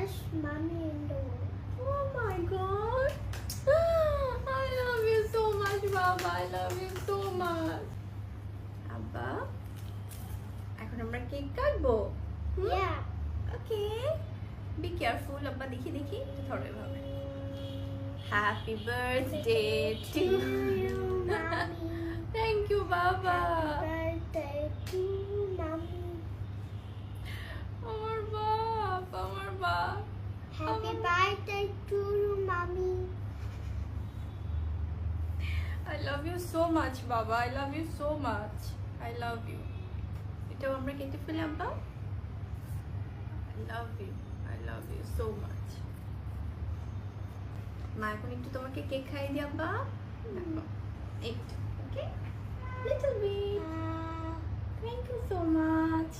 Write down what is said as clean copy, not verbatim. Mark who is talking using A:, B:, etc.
A: best mommy in the world.
B: Oh my god. I love you so much, Baba. I love you so much. Abba, এখন আমরা cake কাটবো?
A: Yeah.
B: Okay. Be careful, Abba. দেখি দেখি ধরো এভাবে। Happy birthday to
A: you, mommy.
B: Thank you, Baba.
A: Happy birthday to mommy.
B: আমার বাপ, আমার বাপ।
A: Happy birthday to you, mommy.
B: I love you so much, Baba. I love you so much. I love you. এটাও আমরা কেটে ফেলি আব্বা। I love you. I love you so much. মা এখন একটু তোমাকে কেক খাইয়ে দিই আব্বা। দেখো, একটু, okay? Little bit. Thank you so much.